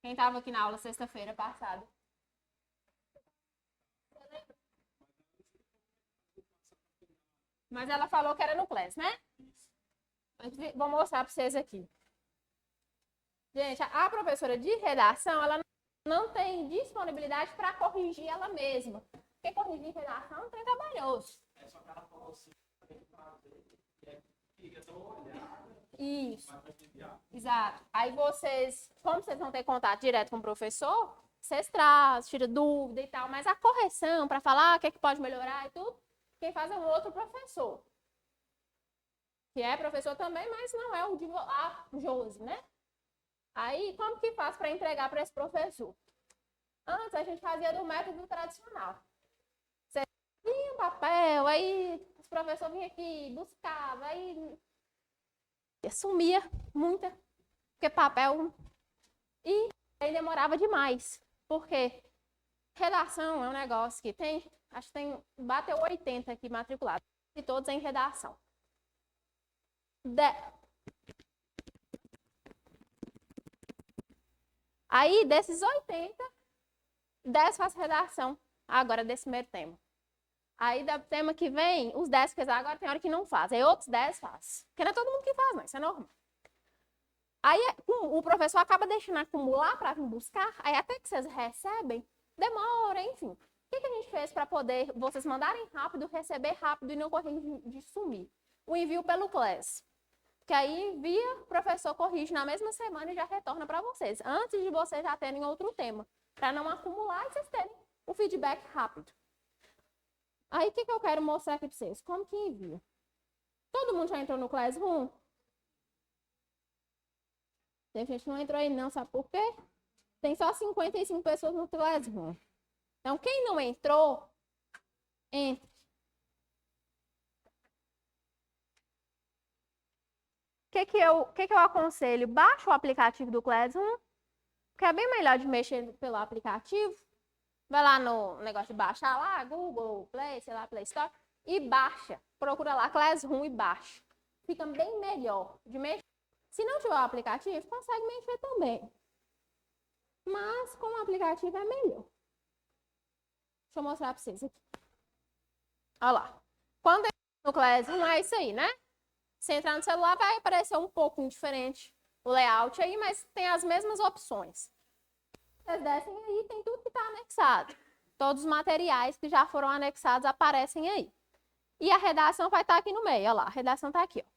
Quem estava aqui na aula sexta-feira passada? Mas ela falou que era no Class, né? Vou mostrar para vocês aqui. Gente, a professora de redação, ela não tem disponibilidade para corrigir ela mesma. Porque corrigir redação não tem trabalhoso. É só que ela falou assim, isso. Exato. Aí vocês, como vocês vão ter contato direto com o professor, vocês trazem, tiram dúvida e tal, mas a correção para falar o que é que pode melhorar e tudo, quem faz é um outro professor. Que é professor também, mas não é o de a Josi, né? Aí, como que faz para entregar para esse professor? Antes a gente fazia do método tradicional. Você tinha um papel, aí os professores vinham aqui, buscavam, aí sumia muita, porque papel, e aí demorava demais, porque redação é um negócio que tem, acho que tem, bateu 80 aqui matriculados, e todos em redação. Aí, desses 80, 10 faz redação, agora desse primeiro tema. Aí, do tema que vem, os 10 que fez agora, tem hora que não faz. Aí, outros 10 faz. Porque não é todo mundo que faz, não. Isso é normal. Aí, o professor acaba deixando acumular para vir buscar. Aí, até que vocês recebem, demora, enfim. O que a gente fez para poder vocês mandarem rápido, receber rápido e não correr de sumir? O envio pelo Class. Que aí envia, o professor corrige na mesma semana e já retorna para vocês. Antes de vocês já terem outro tema. Para não acumular e vocês terem o feedback rápido. Aí, o que eu quero mostrar aqui para vocês? Como que envia? Todo mundo já entrou no Classroom? Tem gente que não entrou aí não, sabe por quê? Tem só 55 pessoas no Classroom. Então, quem não entrou, entre. O que eu aconselho? Baixa o aplicativo do Classroom, que é bem melhor de mexer pelo aplicativo. Vai lá no negócio de baixar lá, Google Play, sei lá, Play Store, e baixa. Procura lá Classroom e baixa. Fica bem melhor de mexer. Se não tiver o aplicativo, consegue mexer também. Mas com o aplicativo é melhor. Deixa eu mostrar para vocês aqui. Olha lá. Quando entra no Classroom, é isso aí, né? Se entrar no celular, vai aparecer um pouquinho diferente o layout aí, mas tem as mesmas opções. Vocês descem aí, tem tudo que está anexado. Todos os materiais que já foram anexados aparecem aí. E a redação vai estar aqui no meio, olha lá. A redação está aqui, ó.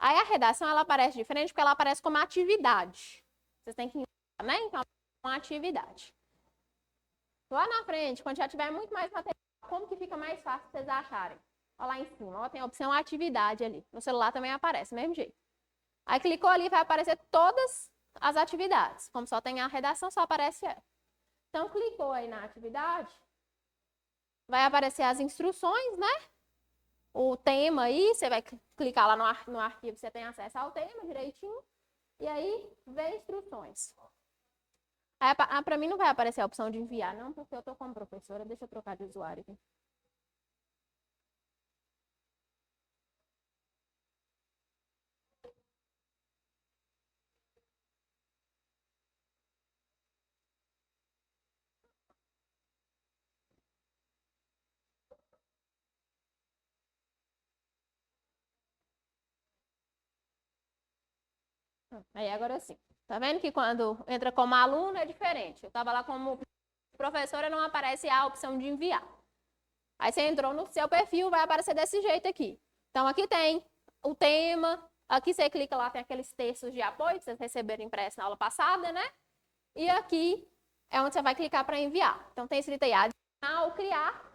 Aí a redação, ela aparece diferente porque ela aparece como atividade. Vocês têm que enviar, né? Então, uma atividade. Lá na frente, quando já tiver muito mais material, como que fica mais fácil vocês acharem? Olha lá em cima, ó, tem a opção atividade ali. No celular também aparece, do mesmo jeito. Aí clicou ali, vai aparecer todas as atividades. Como só tem a redação, só aparece ela. Então, clicou aí na atividade, vai aparecer as instruções, né? O tema aí, você vai clicar lá no arquivo, você tem acesso ao tema direitinho. E aí, vê instruções. Para mim não vai aparecer a opção de enviar, não, porque eu estou como professora. Deixa eu trocar de usuário aqui. Aí agora sim. Tá vendo que quando entra como aluno é diferente? Eu estava lá como professora, não aparece a opção de enviar. Aí você entrou no seu perfil, vai aparecer desse jeito aqui. Então aqui tem o tema, aqui você clica lá, tem aqueles textos de apoio que vocês receberam impresso na aula passada, né? E aqui é onde você vai clicar para enviar. Então tem escrito aí adicionar ou criar,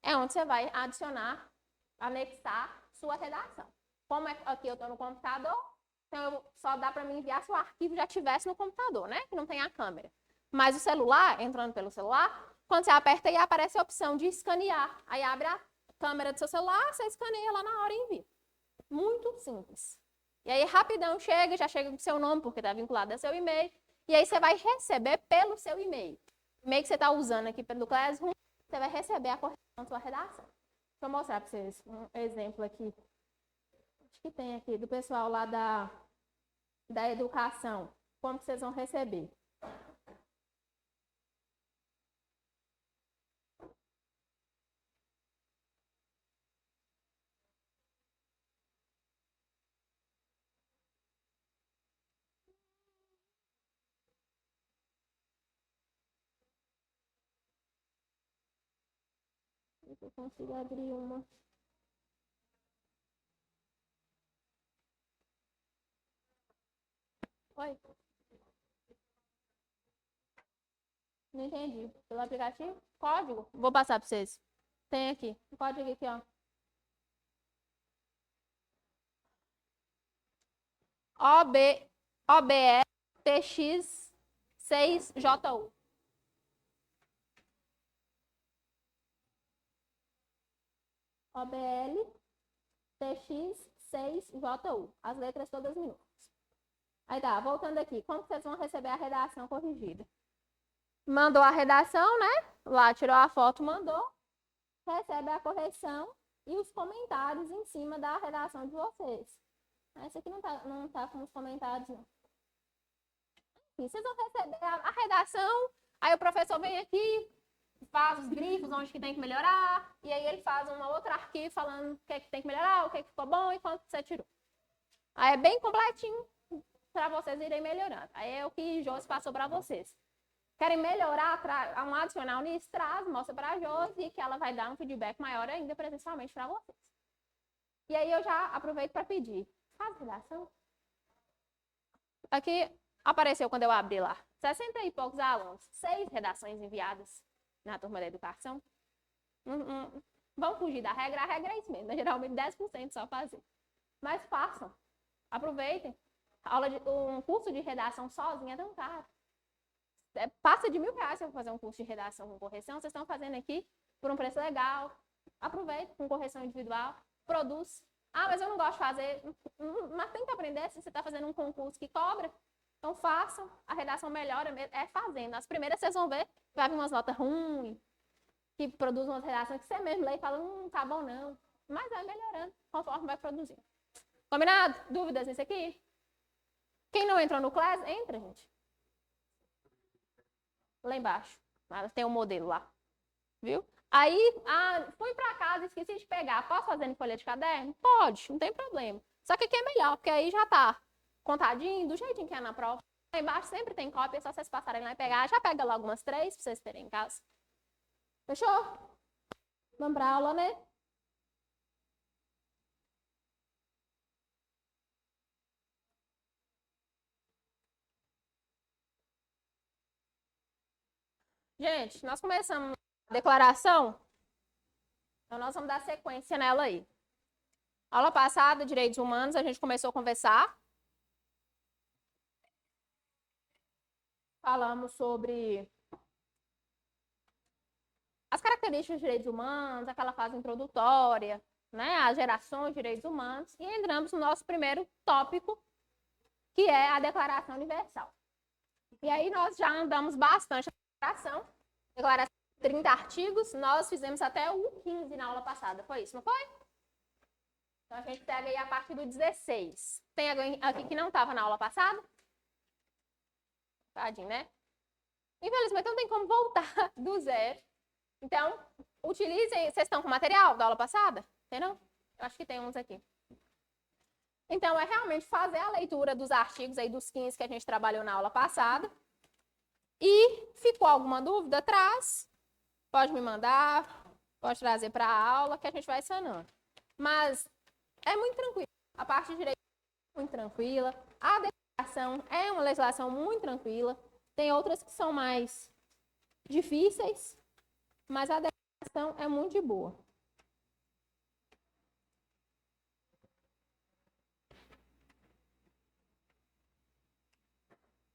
é onde você vai adicionar, anexar sua redação. Como aqui eu estou no computador, então só dá para me enviar se o arquivo já estivesse no computador, né? Que não tem a câmera. Mas o celular, entrando pelo celular, quando você aperta aí, aparece a opção de escanear. Aí abre a câmera do seu celular, você escaneia lá na hora e envia. Muito simples. E aí, rapidão, já chega com o seu nome, porque está vinculado ao seu e-mail. E aí, você vai receber pelo seu e-mail. O e-mail que você está usando aqui pelo Classroom, você vai receber a correção da sua redação. Deixa eu mostrar para vocês um exemplo aqui. Acho que tem aqui, do pessoal lá da educação. como que vocês vão receber. Eu consigo abrir uma. Oi? Não entendi. Pelo aplicativo? Código? Vou passar para vocês. Tem aqui. O código aqui, ó. OBLTX6JU. OBLTX6JU. As letras todas minúsculas. Aí tá, voltando aqui. Como vocês vão receber a redação corrigida? Mandou a redação, né? Lá tirou a foto, mandou. Recebe a correção e os comentários em cima da redação de vocês. Essa aqui não tá com os comentários, não. Enfim, vocês vão receber a redação, aí o professor vem aqui, faz os grifos, onde que tem que melhorar, e aí ele faz um outro arquivo falando o que é que tem que melhorar, o que é que ficou bom e quanto você tirou. Aí é bem completinho para vocês irem melhorando. Aí é o que Josi passou para vocês. Querem melhorar, um adicional nisso, traz, mostra para a Josi, que ela vai dar um feedback maior ainda presencialmente para vocês. E aí eu já aproveito para pedir. Faz redação. Aqui apareceu quando eu abri lá. 60 e poucos alunos. 6 redações enviadas na turma da educação. Vão fugir da regra. A regra é isso mesmo. Geralmente 10% só fazer. Mas façam. Aproveitem. Um curso de redação sozinha é tão caro. Passa de R$1.000 para fazer um curso de redação com correção. Vocês estão fazendo aqui por um preço legal. Aproveita com correção individual. Produz. Ah, mas eu não gosto de fazer. Mas tem que aprender se você está fazendo um concurso que cobra. Então façam. A redação melhora é fazendo. As primeiras vocês vão ver, vai vir umas notas ruins, que produzem umas redações que você mesmo lê e fala, tá bom não. Mas vai melhorando conforme vai produzindo. Combinado? Dúvidas nisso aqui? Quem não entrou no class, entra, gente. Lá embaixo. Tem um modelo lá. Viu? Aí, fui pra casa, esqueci de pegar. Posso fazer em folha de caderno? Pode, não tem problema. Só que aqui é melhor, porque aí já tá contadinho, do jeitinho que é na prova. Lá embaixo sempre tem cópia, é só vocês passarem lá e pegar. Já pega logo umas 3 pra vocês terem em casa. Fechou? Vamos pra aula, né? Gente, nós começamos a declaração, então nós vamos dar sequência nela aí. Aula passada, direitos humanos, a gente começou a conversar. Falamos sobre as características dos direitos humanos, aquela fase introdutória, né, as gerações de direitos humanos, e entramos no nosso primeiro tópico, que é a Declaração Universal. E aí nós já andamos bastante na declaração de 30 artigos, nós fizemos até o 15 na aula passada, foi isso, não foi? Então a gente pega aí a partir do 16. Tem alguém aqui que não estava na aula passada? Tadinho, né? Infelizmente não tem como voltar do zero. Então, utilizem. Vocês estão com material da aula passada? Tem não? Eu acho que tem uns aqui. Então, é realmente fazer a leitura dos artigos aí dos 15 que a gente trabalhou na aula passada. E ficou alguma dúvida? Traz. Pode me mandar. Pode trazer para a aula que a gente vai sanando. Mas é muito tranquilo. A parte de direito é muito tranquila. A declaração é uma legislação muito tranquila. Tem outras que são mais difíceis, mas a declaração é muito de boa.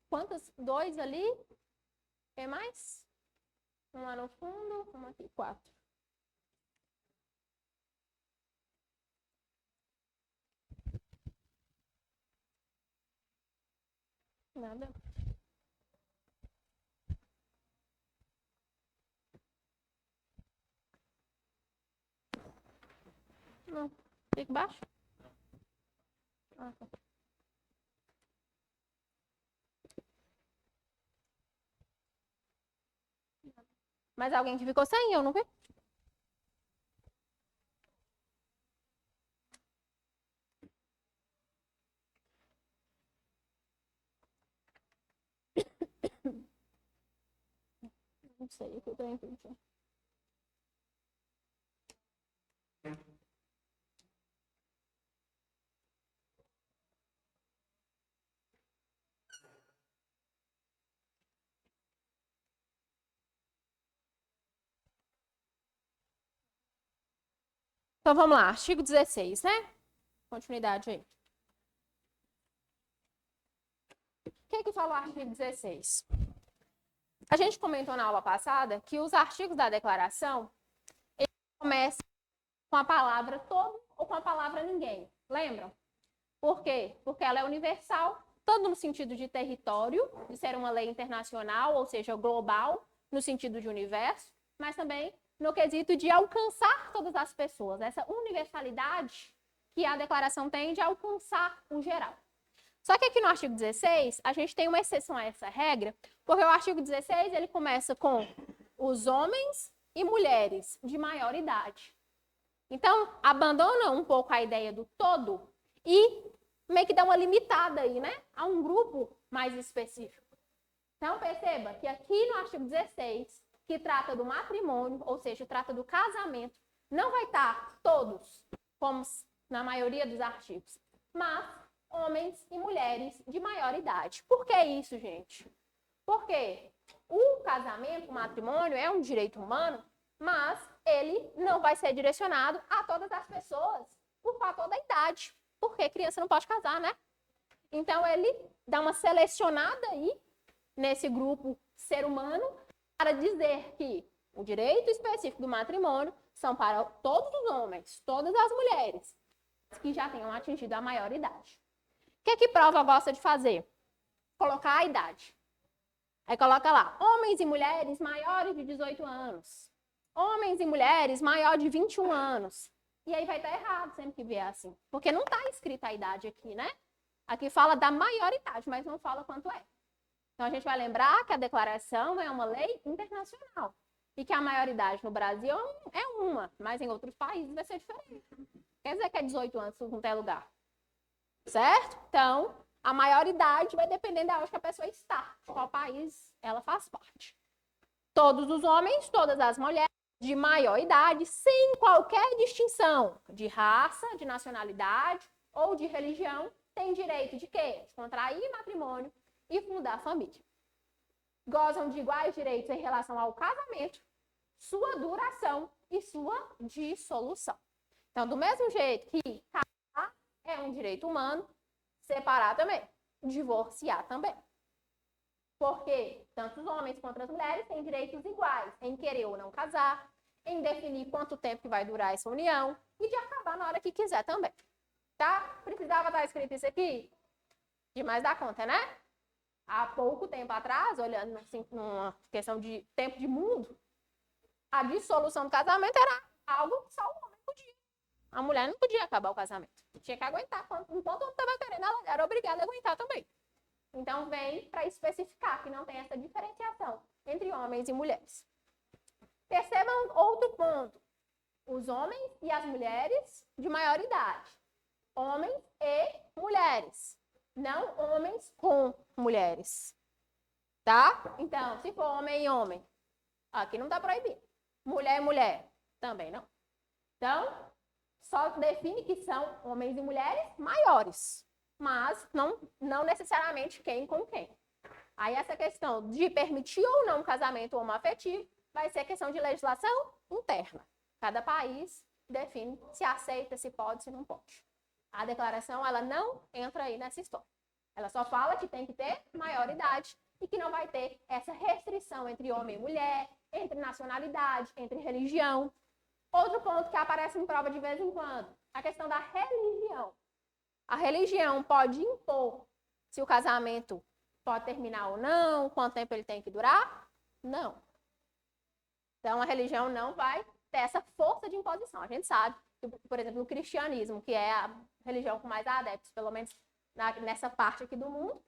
Quantos? 2 ali? Quem mais? Um lá no fundo, um aqui, 4. Nada. Não. Fica baixo? Ah, tá. Mas alguém que ficou sem, eu não vi. Não sei o que eu tenho aqui. Então vamos lá, artigo 16, né? Continuidade aí. O que fala o artigo 16? A gente comentou na aula passada que os artigos da declaração começam com a palavra todo ou com a palavra ninguém. Lembram? Por quê? Porque ela é universal, tanto no sentido de território, de ser uma lei internacional, ou seja, global, no sentido de universo, mas também no quesito de alcançar todas as pessoas, essa universalidade que a declaração tem de alcançar o geral. Só que aqui no artigo 16, a gente tem uma exceção a essa regra, porque o artigo 16, ele começa com os homens e mulheres de maior idade. Então, abandona um pouco a ideia do todo e meio que dá uma limitada aí, né? A um grupo mais específico. Então, perceba que aqui no artigo 16, que trata do matrimônio, ou seja, trata do casamento, não vai estar todos, como na maioria dos artigos, mas homens e mulheres de maior idade. Por que isso, gente? Porque o casamento, o matrimônio, é um direito humano, mas ele não vai ser direcionado a todas as pessoas por fator da idade. Porque criança não pode casar, né? Então, ele dá uma selecionada aí nesse grupo ser humano para dizer que o direito específico do matrimônio são para todos os homens, todas as mulheres que já tenham atingido a maioridade. O que é que prova gosta de fazer? Colocar a idade. Aí coloca lá, homens e mulheres maiores de 18 anos. Homens e mulheres maior de 21 anos. E aí vai estar errado sempre que vier assim. Porque não está escrita a idade aqui, né? Aqui fala da maioridade, mas não fala quanto é. Então, a gente vai lembrar que a declaração é uma lei internacional. E que a maioridade no Brasil é uma, mas em outros países vai ser diferente. Quer dizer que é 18 anos em qualquer lugar. Certo? Então, a maioridade vai depender de onde que a pessoa está, de qual país ela faz parte. Todos os homens, todas as mulheres de maior idade, sem qualquer distinção de raça, de nacionalidade ou de religião, têm direito de quê? De contrair matrimônio e fundar família. Gozam de iguais direitos em relação ao casamento, sua duração e sua dissolução. Então, do mesmo jeito que casar é um direito humano, separar também, divorciar também. Porque tanto os homens quanto as mulheres têm direitos iguais em querer ou não casar, em definir quanto tempo que vai durar essa união e de acabar na hora que quiser também. Tá? Precisava estar escrito isso aqui? Demais da conta, né? Há pouco tempo atrás, olhando assim, numa questão de tempo de mundo, a dissolução do casamento era algo que só o homem podia. A mulher não podia acabar o casamento. Tinha que aguentar. Enquanto o homem estava querendo, ela era obrigada a aguentar também. Então, vem para especificar que não tem essa diferenciação entre homens e mulheres. Percebam outro ponto. Os homens e as mulheres de maior idade. Homens e mulheres. Não homens com mulheres. Tá? Então, se for homem e homem, aqui não está proibido. Mulher e mulher, também não. Então, só define que são homens e mulheres maiores. Mas não necessariamente quem com quem. Aí essa questão de permitir ou não casamento homoafetivo vai ser questão de legislação interna. Cada país define se aceita, se pode, se não pode. A declaração, ela não entra aí nessa história. Ela só fala que tem que ter maioridade e que não vai ter essa restrição entre homem e mulher, entre nacionalidade, entre religião. Outro ponto que aparece em prova de vez em quando, a questão da religião. A religião pode impor se o casamento pode terminar ou não, quanto tempo ele tem que durar? Não. Então, a religião não vai ter essa força de imposição. A gente sabe que, por exemplo, o cristianismo, que é a religião com mais adeptos, pelo menos nessa parte aqui do mundo,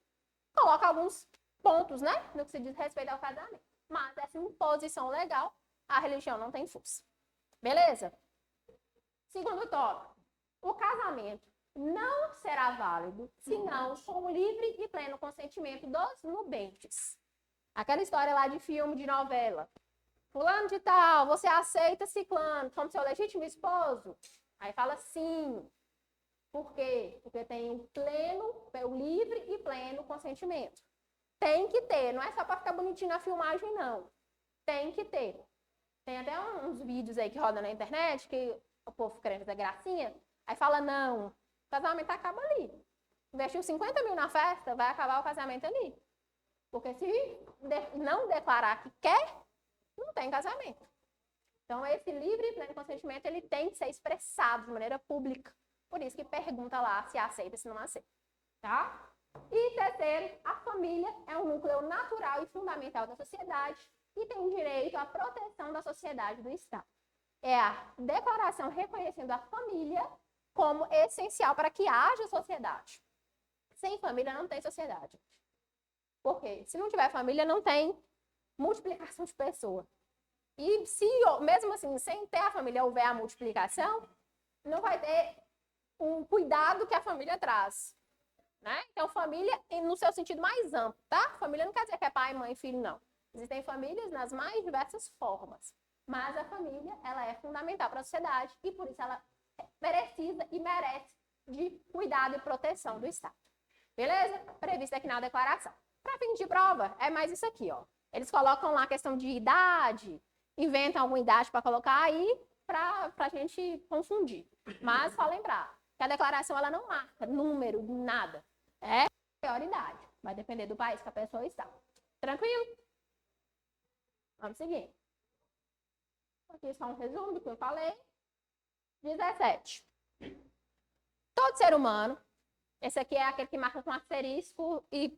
coloca alguns pontos, né, no que se diz respeito ao casamento. mas essa imposição legal, a religião não tem força. Beleza? Segundo tópico, o casamento não será válido senão com o livre e pleno consentimento dos nubentes. Aquela história lá de filme, de novela. Fulano de tal, você aceita ciclano como seu legítimo esposo? Aí fala sim. Por quê? Porque tem o livre e pleno consentimento. Tem que ter, não é só para ficar bonitinho na filmagem, não. Tem que ter. Tem até uns vídeos aí que rodam na internet que o povo querendo fazer gracinha, aí fala, não, o casamento acaba ali. Investiu 50 mil na festa, vai acabar o casamento ali. Porque se não declarar que quer, não tem casamento. Então, esse livre e pleno consentimento, ele tem que ser expressado de maneira pública. Por isso que pergunta lá se aceita, se não aceita. Tá? E terceiro, a família é um núcleo natural e fundamental da sociedade e tem direito à proteção da sociedade e do Estado. É a declaração reconhecendo a família como essencial para que haja sociedade. Sem família não tem sociedade. Por quê? Se não tiver família, não tem multiplicação de pessoas. E se, mesmo assim, sem ter a família, houver a multiplicação, não vai ter um cuidado que a família traz. Né? Então, família no seu sentido mais amplo, tá? Família não quer dizer que é pai, mãe, filho, não. Existem famílias nas mais diversas formas. Mas a família, ela é fundamental para a sociedade e, por isso, ela precisa e merece de cuidado e proteção do Estado. Beleza? Previsto aqui na declaração. Para fim de prova, é mais isso aqui, ó. Eles colocam lá a questão de idade, inventam alguma idade para colocar aí para a gente confundir. Mas só lembrar que a declaração ela não marca número, nada. É prioridade. Vai depender do país que a pessoa está. Tranquilo? Vamos seguir. Aqui só um resumo do que eu falei. 17. Todo ser humano, esse aqui é aquele que marca com asterisco e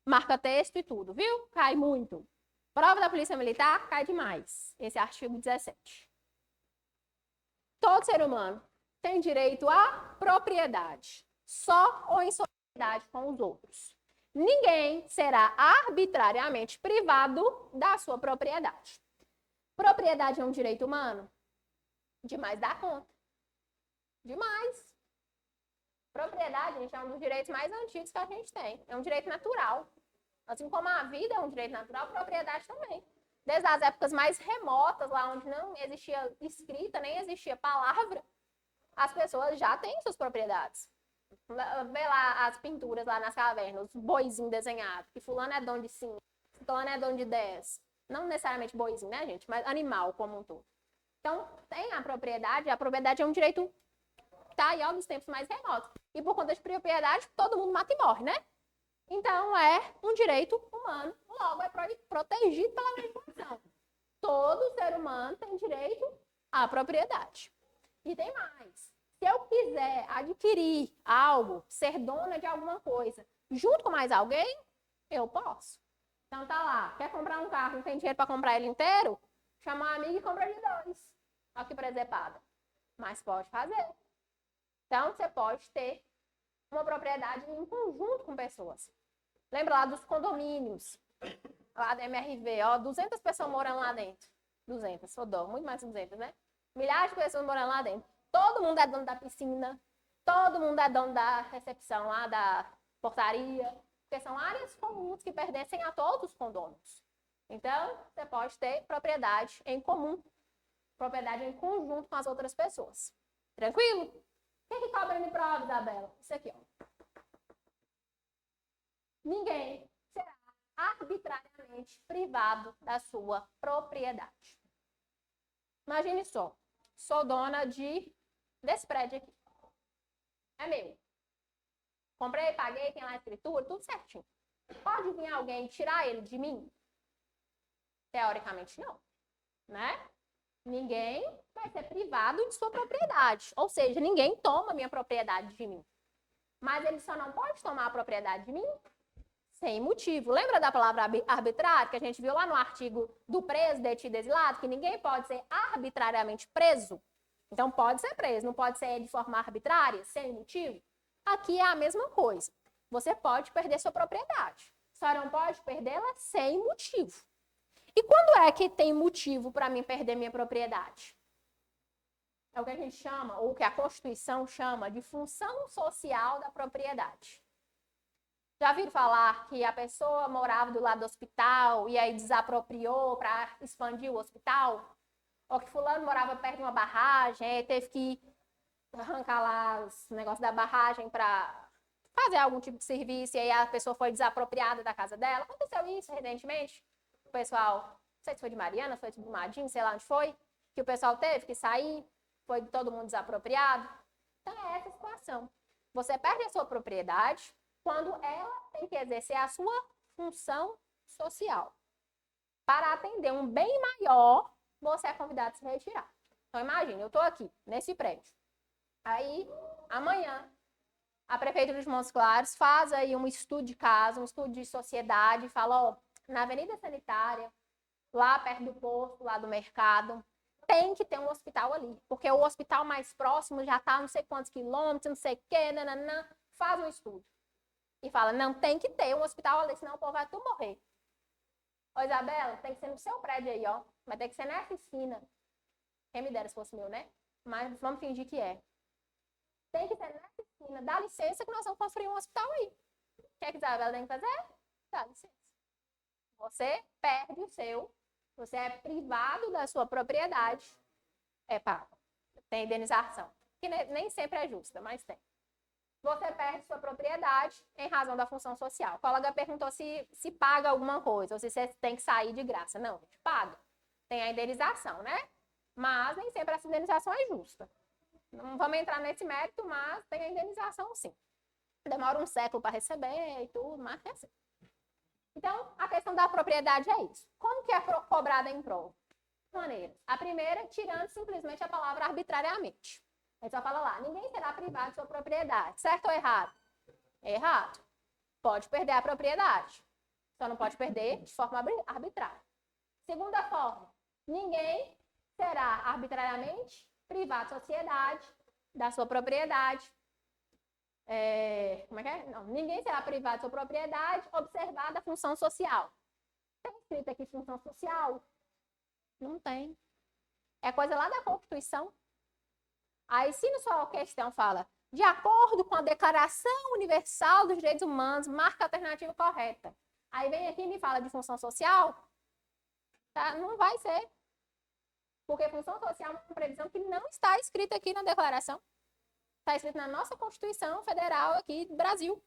marca texto e tudo, viu? Cai muito. Prova da Polícia Militar, cai demais. Esse é artigo 17. Todo ser humano tem direito à propriedade, só ou em sociedade com os outros. Ninguém será arbitrariamente privado da sua propriedade. Propriedade é um direito humano? Demais dá conta. Demais. Propriedade, gente, é um dos direitos mais antigos que a gente tem. É um direito natural. Assim como a vida é um direito natural, a propriedade também. Desde as épocas mais remotas, lá onde não existia escrita, nem existia palavra, as pessoas já têm suas propriedades. Vê lá as pinturas lá nas cavernas, os boizinhos desenhados, que fulano é dono de 5, fulano é dono de 10. Não necessariamente boizinho, né, gente? Mas animal como um todo. Então, tem a propriedade é um direito que tá aí ó, nos tempos mais remotos. E por conta de propriedade, todo mundo mata e morre, né? Então, é um direito humano, logo é protegido pela legislação. Todo ser humano tem direito à propriedade. E tem mais. Se eu quiser adquirir algo, ser dona de alguma coisa, junto com mais alguém, eu posso. Então, tá lá, quer comprar um carro, não tem dinheiro para comprar ele inteiro? Chama uma amiga e compra de 2. Olha que presepada. Mas pode fazer. Então, você pode ter uma propriedade em conjunto com pessoas. Lembra lá dos condomínios, lá da MRV, ó, 200 pessoas morando lá dentro. 200, dó, muito mais de 200, né? Milhares de pessoas morando lá dentro. Todo mundo é dono da piscina, todo mundo é dono da recepção lá, da portaria, porque são áreas comuns que pertencem a todos os condôminos. Então, você pode ter propriedade em comum, propriedade em conjunto com as outras pessoas. Tranquilo? O que cobra de prova, Isabela? Isso aqui, ó. Ninguém será arbitrariamente privado da sua propriedade. Imagine só, sou dona desse prédio aqui. É meu. Comprei, paguei, tem lá a escritura, tudo certinho. Pode vir alguém tirar ele de mim? Teoricamente não, né? Ninguém vai ser privado de sua propriedade. Ou seja, ninguém toma minha propriedade de mim. Mas ele só não pode tomar a propriedade de mim sem motivo. Lembra da palavra arbitrário que a gente viu lá no artigo do preso, detido, exilado? Que ninguém pode ser arbitrariamente preso. Então, pode ser preso, não pode ser de forma arbitrária, sem motivo. Aqui é a mesma coisa. Você pode perder sua propriedade. Só não pode perdê-la sem motivo. E quando é que tem motivo para mim perder minha propriedade? É o que a gente chama, ou o que a Constituição chama de função social da propriedade. Já viram falar que a pessoa morava do lado do hospital e aí desapropriou para expandir o hospital? Ou que fulano morava perto de uma barragem e teve que arrancar lá os negócios da barragem para fazer algum tipo de serviço e aí a pessoa foi desapropriada da casa dela? Aconteceu isso recentemente? O pessoal, não sei se foi de Mariana, foi de Brumadinho, sei lá onde foi, que o pessoal teve que sair, foi todo mundo desapropriado. Então é essa situação. Você perde a sua propriedade quando ela tem que exercer a sua função social. Para atender um bem maior, você é convidado a se retirar. Então imagine, eu estou aqui, nesse prédio. Aí, amanhã, a Prefeitura de Montes Claros faz aí um estudo de caso, um estudo de sociedade, fala, ó, na Avenida Sanitária, lá perto do posto, lá do mercado, tem que ter um hospital ali, porque o hospital mais próximo já está não sei quantos quilômetros, não sei o quê, nananã, faz um estudo. E fala, não, tem que ter um hospital ali, senão o povo vai tudo morrer. Ô, Isabela, tem que ser no seu prédio aí, ó. Vai ter que ser nessa esquina. Quem me dera se fosse meu, né? Mas vamos fingir que é. Tem que ser nessa esquina. Dá licença que nós vamos construir um hospital aí. O que é que a Isabela tem que fazer? Dá licença. Você perde o seu. Você é privado da sua propriedade. É pago. Tem indenização. Que nem sempre é justa, mas tem. Você perde sua propriedade em razão da função social. O colega perguntou se paga alguma coisa, ou se você tem que sair de graça. Não, a gente paga. Tem a indenização, né? Mas nem sempre essa indenização é justa. Não vamos entrar nesse mérito, mas tem a indenização sim. Demora um século para receber e tudo, mas é assim. Então, a questão da propriedade é isso. Como que é cobrada em prol? Maneiras. A primeira, tirando simplesmente a palavra arbitrariamente. A gente só fala lá, ninguém será privado de sua propriedade. Certo ou errado? Errado. Pode perder a propriedade. Só não pode perder de forma arbitrária. Segunda forma, ninguém será arbitrariamente privado da sociedade, da sua propriedade. Como é que é? Não, ninguém será privado de sua propriedade, observada a função social. Tem escrito aqui função social? Não tem. É coisa lá da Constituição. Aí, se na sua questão fala, de acordo com a Declaração Universal dos Direitos Humanos, marca a alternativa correta. Aí vem aqui e me fala de função social, tá? Não vai ser. Porque função social é uma previsão que não está escrita aqui na declaração. Está escrito na nossa Constituição Federal aqui do Brasil.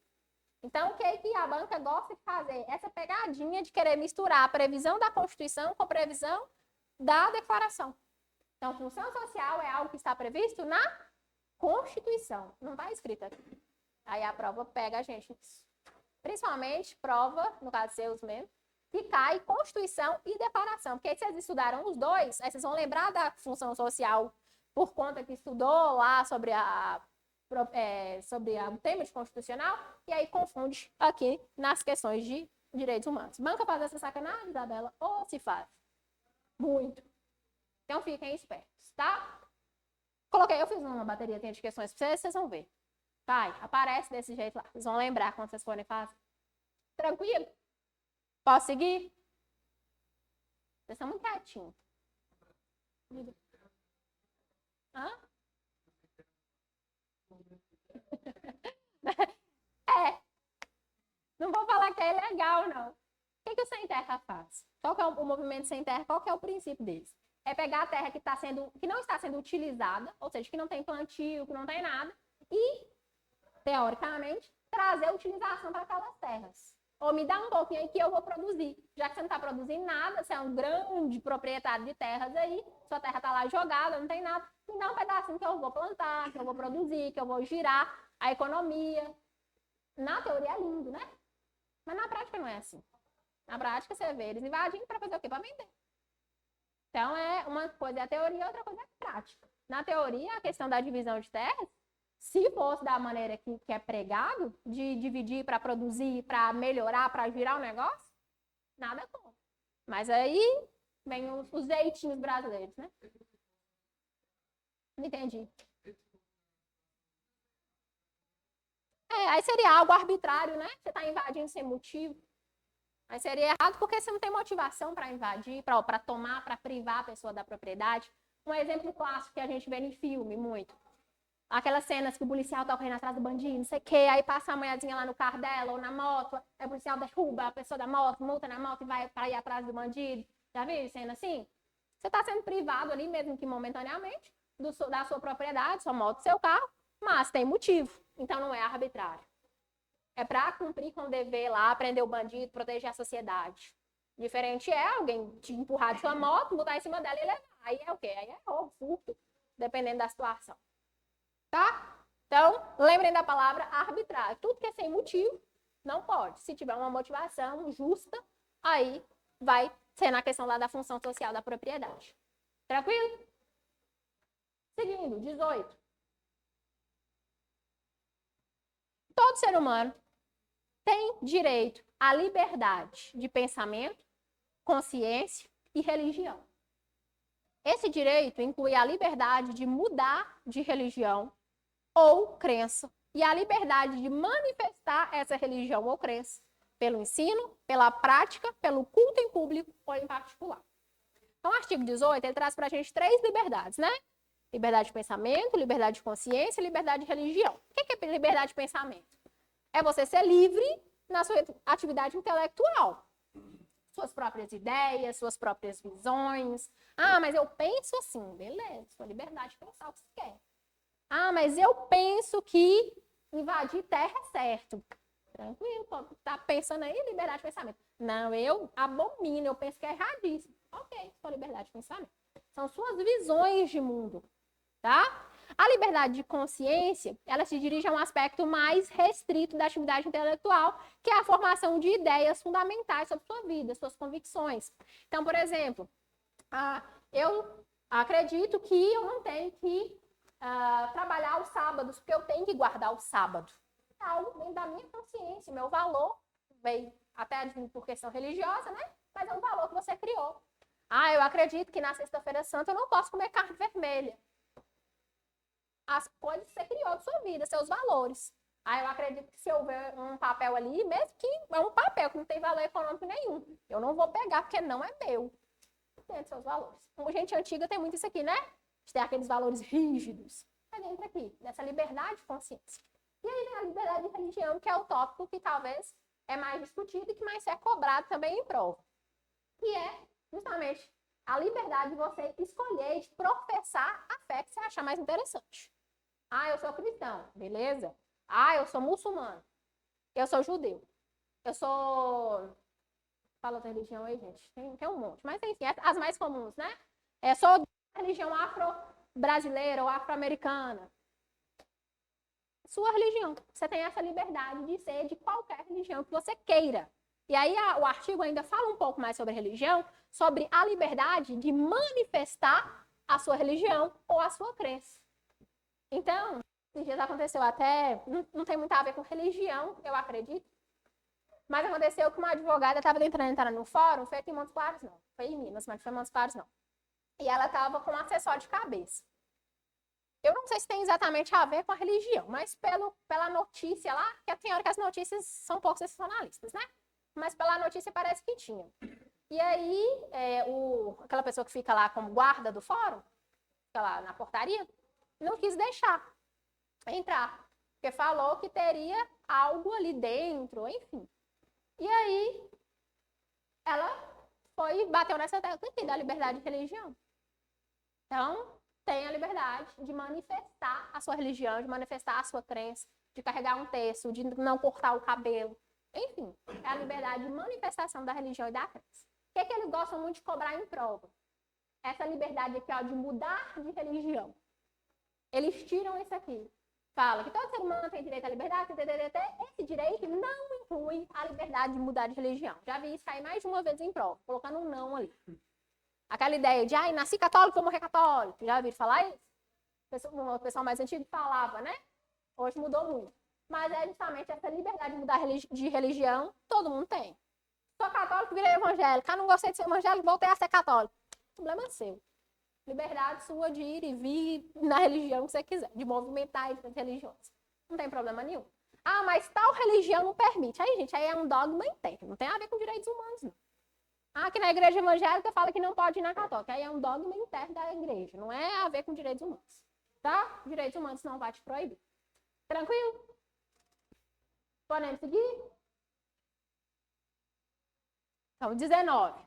Então, o que a banca gosta de fazer? Essa pegadinha de querer misturar a previsão da Constituição com a previsão da declaração. Então, função social é algo que está previsto na Constituição. Não está escrito aqui. Aí a prova pega a gente. Principalmente prova, no caso seus mesmo, que cai Constituição e declaração. Porque aí vocês estudaram os dois, aí vocês vão lembrar da função social por conta que estudou lá sobre o tema de constitucional, e aí confunde aqui nas questões de direitos humanos. Banca faz essa sacanagem, Isabela? Ou se faz? Muito. Então fiquem espertos, tá? Eu fiz uma bateria de questões para vocês vão ver. Vai, aparece desse jeito lá. Vocês vão lembrar quando vocês forem fazer. Tranquilo? Posso seguir? Vocês estão muito quietinhos. Hã? Não vou falar que é ilegal, não. O que o Sem Terra faz? Qual que é o movimento Sem Terra? Qual que é o princípio deles? É pegar a terra que não está sendo utilizada, ou seja, que não tem plantio, que não tem nada, e, teoricamente, trazer utilização para aquelas terras. Ou me dá um pouquinho aí que eu vou produzir. Já que você não está produzindo nada, você é um grande proprietário de terras aí, sua terra está lá jogada, não tem nada, me dá um pedacinho que eu vou plantar, que eu vou produzir, que eu vou girar a economia. Na teoria é lindo, né? Mas na prática não é assim. Na prática você vê eles invadindo para fazer o quê? Para vender. Então, uma coisa é a teoria, outra coisa é a prática. Na teoria, a questão da divisão de terras, se fosse da maneira que é pregado, de dividir para produzir, para melhorar, para girar o negócio, nada contra. Mas aí vem os jeitinhos brasileiros, né? Não entendi. Aí seria algo arbitrário, né? Você está invadindo sem motivo. Mas seria errado porque você não tem motivação para invadir, para tomar, para privar a pessoa da propriedade. Um exemplo clássico que a gente vê em filme muito. Aquelas cenas que o policial tá correndo atrás do bandido, não sei o quê, aí passa a mulherzinha lá no carro dela ou na moto, aí o policial derruba a pessoa da moto, multa na moto e vai para ir atrás do bandido. Já viu cena assim? Você está sendo privado ali, mesmo que momentaneamente, da sua propriedade, sua moto, seu carro, mas tem motivo. Então não é arbitrário. É para cumprir com o dever lá, prender o bandido, proteger a sociedade. Diferente é alguém te empurrar de sua moto, botar em cima dela e levar. Aí é o quê? Aí é roubo, furto, dependendo da situação. Tá? Então, lembrem da palavra arbitrário. Tudo que é sem motivo, não pode. Se tiver uma motivação justa, aí vai ser na questão lá da função social da propriedade. Tranquilo? Seguindo, 18. Todo ser humano tem direito à liberdade de pensamento, consciência e religião. Esse direito inclui a liberdade de mudar de religião ou crença e a liberdade de manifestar essa religião ou crença pelo ensino, pela prática, pelo culto em público ou em particular. Então, o artigo 18, ele traz para a gente 3 liberdades, né? Liberdade de pensamento, liberdade de consciência e liberdade de religião. O que é liberdade de pensamento? É você ser livre na sua atividade intelectual. Suas próprias ideias, suas próprias visões. Ah, mas eu penso assim. Beleza, sua liberdade de pensar o que você quer. Ah, mas eu penso que invadir terra é certo. Tranquilo, tá pensando aí, liberdade de pensamento. Não, eu abomino, eu penso que é erradíssimo. Ok, sua liberdade de pensamento. São suas visões de mundo, tá? A liberdade de consciência, ela se dirige a um aspecto mais restrito da atividade intelectual, que é a formação de ideias fundamentais sobre sua vida, suas convicções. Então, por exemplo, eu acredito que eu não tenho que trabalhar aos sábados, porque eu tenho que guardar o sábado. É algo dentro da minha consciência, meu valor, veio até por questão religiosa, né? Mas é um valor que você criou. Ah, eu acredito que na sexta-feira santa eu não posso comer carne vermelha. As coisas que você criou de sua vida, seus valores. Ah, eu acredito que se houver um papel ali, mesmo que é um papel que não tem valor econômico nenhum, eu não vou pegar porque não é meu. Dentro dos seus valores. Como gente antiga tem muito isso aqui, né? De ter aqueles valores rígidos. É dentro aqui, dessa liberdade de consciência. E aí vem a liberdade de religião, que é o tópico que talvez é mais discutido e que mais é cobrado também em prova. Que é justamente a liberdade de você escolher e de professar a fé que você achar mais interessante. Ah, eu sou cristão, beleza? Ah, eu sou muçulmano. Eu sou judeu. Eu sou... Fala outra religião aí, gente. Tem um monte. Mas, enfim, as mais comuns, né? Sou da religião afro-brasileira ou afro-americana. Sua religião. Você tem essa liberdade de ser de qualquer religião que você queira. E aí o artigo ainda fala um pouco mais sobre religião, sobre a liberdade de manifestar a sua religião ou a sua crença. Então, esses dias aconteceu até, não tem muito a ver com religião, eu acredito, mas aconteceu que uma advogada estava tentando entrar no fórum, feito em Montes Claros, não. Foi em Minas, mas não foi em Montes Claros, não. E ela estava com um acessório de cabeça. Eu não sei se tem exatamente a ver com a religião, mas pela notícia lá, que tem hora que as notícias são um pouco sensacionalistas, né? Mas pela notícia parece que tinha. E aí, aquela pessoa que fica lá como guarda do fórum, fica lá na portaria, não quis deixar entrar, porque falou que teria algo ali dentro, enfim. E aí, ela foi e bateu nessa tecla aqui da liberdade de religião. Então, tem a liberdade de manifestar a sua religião, de manifestar a sua crença, de carregar um texto, de não cortar o cabelo. Enfim, é a liberdade de manifestação da religião e da crença. O que é que eles gostam muito de cobrar em prova? Essa liberdade aqui, ó, de mudar de religião. Eles tiram isso aqui. Fala que todo ser humano tem direito à liberdade, esse direito não inclui a liberdade de mudar de religião. Já vi isso cair mais de uma vez em prova, colocando um não ali. Aquela ideia de, nasci católico, vou morrer católico. Já ouviram falar isso? O pessoal mais antigo falava, né? Hoje mudou muito. Mas é justamente essa liberdade de mudar de religião, todo mundo tem. Sou católico, virei evangélico. Não gostei de ser evangélico, voltei a ser católico. O problema é seu. Liberdade sua de ir e vir na religião que você quiser, de movimentar entre as religiões. Não tem problema nenhum. Ah, mas tal religião não permite. Aí, gente, aí é um dogma interno. Não tem a ver com direitos humanos, não. Ah, aqui na igreja evangélica fala que não pode ir na católica. Aí é um dogma interno da igreja. Não é a ver com direitos humanos. Tá? Direitos humanos não vai te proibir. Tranquilo? Podemos seguir? Então, 19.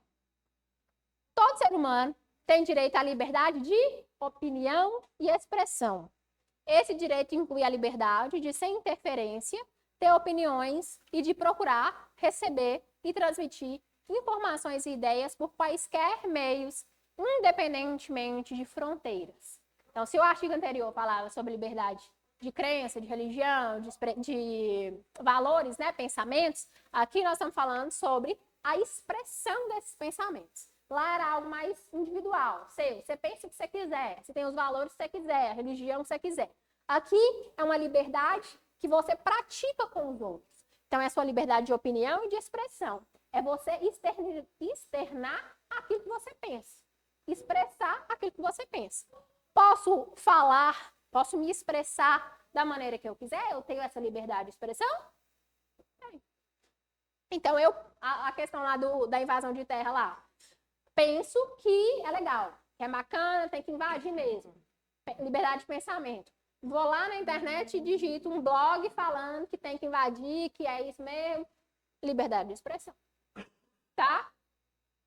Todo ser humano tem direito à liberdade de opinião e expressão. Esse direito inclui a liberdade de, sem interferência, ter opiniões e de procurar, receber e transmitir informações e ideias por quaisquer meios, independentemente de fronteiras. Então, se o artigo anterior falava sobre liberdade de crença, de religião, de valores, né, pensamentos, aqui nós estamos falando sobre a expressão desses pensamentos. Lá era algo mais individual, seu. Você pensa o que você quiser, você tem os valores que você quiser, a religião que você quiser. Aqui é uma liberdade que você pratica com os outros. Então, é a sua liberdade de opinião e de expressão. É você externar aquilo que você pensa. Expressar aquilo que você pensa. Posso falar, posso me expressar da maneira que eu quiser? Eu tenho essa liberdade de expressão? Então, a questão lá da invasão de terra lá. Penso que é legal, que é bacana, tem que invadir mesmo. Liberdade de pensamento. Vou lá na internet e digito um blog falando que tem que invadir, que é isso mesmo. Liberdade de expressão. Tá?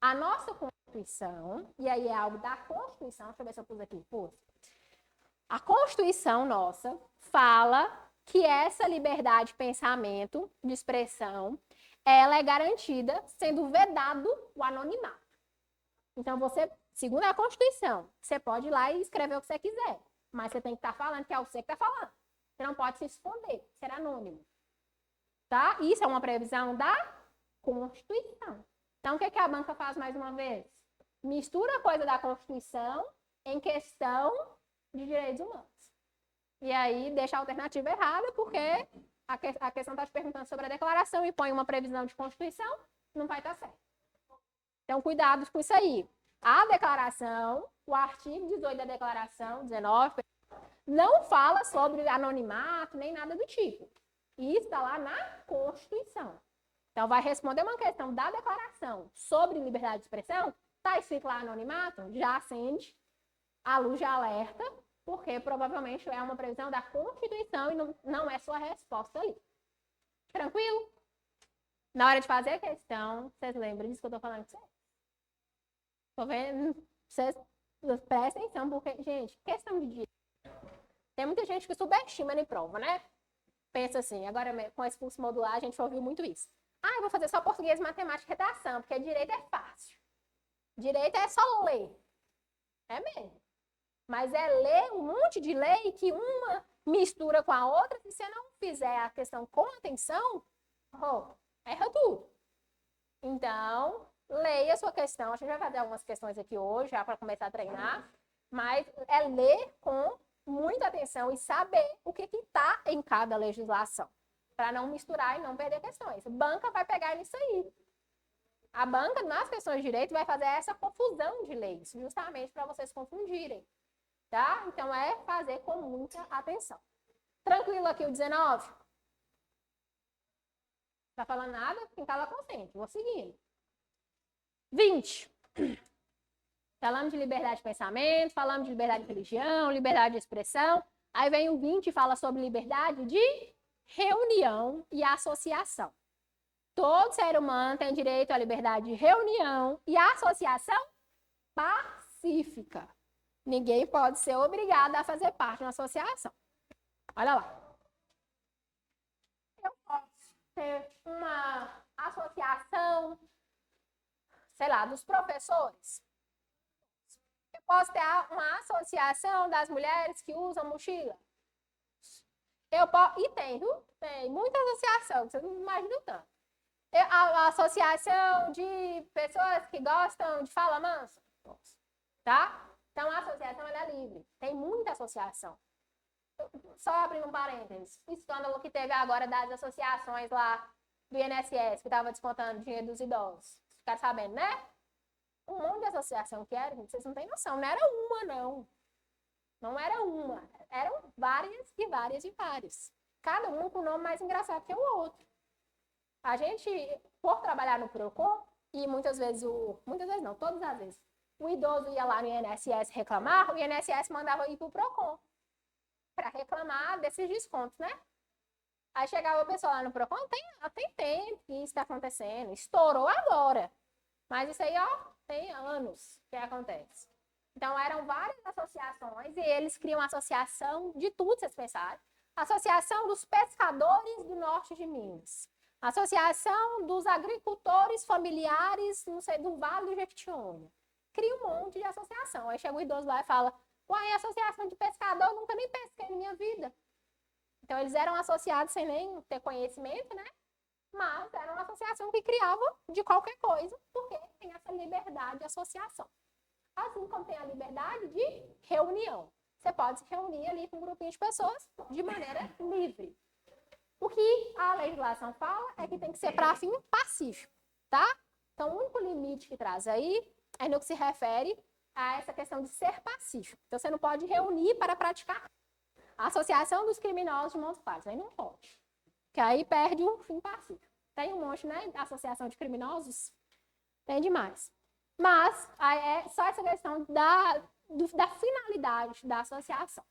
A nossa Constituição, e aí é algo da Constituição, deixa eu ver se eu pus aqui. Pus. A Constituição nossa fala que essa liberdade de pensamento, de expressão, ela é garantida sendo vedado o anonimato. Então, você, segundo a Constituição, você pode ir lá e escrever o que você quiser, mas você tem que estar falando que é você que está falando. Você não pode se esconder, ser anônimo. Tá? Isso é uma previsão da Constituição. Então, o que a banca faz mais uma vez? Mistura a coisa da Constituição em questão de direitos humanos. E aí, deixa a alternativa errada, porque a questão está te perguntando sobre a declaração e põe uma previsão de Constituição, não vai estar certo. Então, cuidado com isso aí. A declaração, o artigo 18 da declaração, 19, não fala sobre anonimato, nem nada do tipo. E isso está lá na Constituição. Então, vai responder uma questão da declaração sobre liberdade de expressão, está escrito lá anonimato, já acende a luz de alerta, porque provavelmente é uma previsão da Constituição e não é sua resposta ali. Tranquilo? Na hora de fazer a questão, vocês lembram disso que eu estou falando com vocês? Estou vendo? Vocês prestem atenção, porque, gente, questão de direito. Tem muita gente que subestima em prova, né? Pensa assim, agora com esse curso modular a gente ouviu muito isso. Ah, eu vou fazer só português, matemática e redação, porque direito é fácil. Direito é só ler. É mesmo. Mas é ler um monte de lei que uma mistura com a outra. Se você não fizer a questão com atenção, erra tudo. Então, leia a sua questão. A gente vai fazer algumas questões aqui hoje, já para começar a treinar. Mas é ler com muita atenção e saber o que está em cada legislação. Para não misturar e não perder questões. Banca vai pegar nisso aí. A banca, nas questões de direito, vai fazer essa confusão de leis, justamente para vocês confundirem. Tá? Então, é fazer com muita atenção. Tranquilo aqui o 19? Tá falando nada? Quem cala consente. Vou seguindo. 20. Falamos de liberdade de pensamento, falamos de liberdade de religião, liberdade de expressão. Aí vem o 20 e fala sobre liberdade de reunião e associação. Todo ser humano tem direito à liberdade de reunião e associação pacífica. Ninguém pode ser obrigado a fazer parte de uma associação. Olha lá. Eu posso ter uma associação, sei lá, dos professores. Eu posso ter uma associação das mulheres que usam mochila. E tem, viu? Tem muita associação, você não imagina tanto. A associação de pessoas que gostam de fala mansa. Tá? Então, a associação ela é livre. Tem muita associação. Só abrindo um parênteses. O escândalo que teve agora das associações lá do INSS, que estava descontando dinheiro dos idosos. Ficaram sabendo, né? Um monte de associação que era, vocês não têm noção. Não era uma, não. Não era uma. Eram várias e várias e várias. cada um com o nome mais engraçado que o outro. A gente, por trabalhar no PROCON, e muitas vezes não, todas as vezes, o idoso ia lá no INSS reclamar, o INSS mandava ir para o PROCON para reclamar desses descontos, né? Aí chegava o pessoal lá no PROCON, tem tempo que isso está acontecendo, estourou agora. Mas isso aí, ó, tem anos que acontece. Então, eram várias associações e eles criam uma associação de tudo, vocês pensaram. Associação dos pescadores do norte de Minas. Associação dos agricultores familiares, não sei, do Vale do Jequitinhonha. Cria um monte de associação. Aí chega o idoso lá e fala, uai, associação de pescador, nunca nem pesquei na minha vida. Então, eles eram associados sem nem ter conhecimento, né? Mas era uma associação que criava de qualquer coisa, porque tem essa liberdade de associação. Assim como tem a liberdade de reunião. Você pode se reunir ali com um grupinho de pessoas de maneira livre. O que a legislação fala é que tem que ser para fim pacífico, tá? Então, o único limite que traz aí é no que se refere a essa questão de ser pacífico. Então, você não pode reunir para praticar a associação dos criminosos de Montes Claros. Aí não pode. Que aí perde o fim pacífico. Tem um monte, né? Associação de criminosos. Tem demais. Mas aí é só essa questão da finalidade da associação.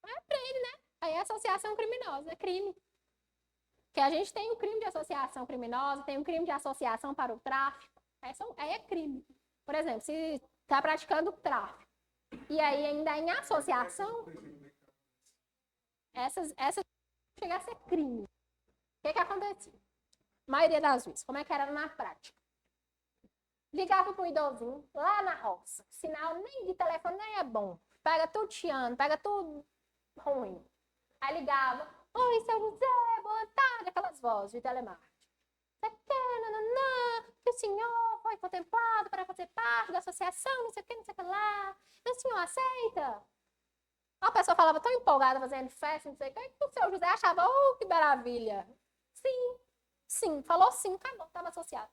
É para ele, né? Aí é associação criminosa, é crime. Porque a gente tem o crime de associação criminosa, tem o crime de associação para o tráfico. Aí é crime. Por exemplo, se está praticando tráfico e aí ainda em associação, essas chega a ser crime. O que acontecia? A maioria das vezes, como é que era na prática? Ligava para o idosinho lá na roça. Sinal nem de telefone nem é bom. Pega tudo chiando, pega tudo ruim. Aí ligava, oi, seu José, boa tarde, aquelas vozes de telemarketing. Você quer, nananã, que o senhor foi contemplado para fazer parte da associação, não sei o que, não sei o que lá. E o senhor aceita? A pessoa falava tão empolgada fazendo festa, não sei o que o seu José achava, oh, que maravilha. Sim, falou sim, acabou, estava associado.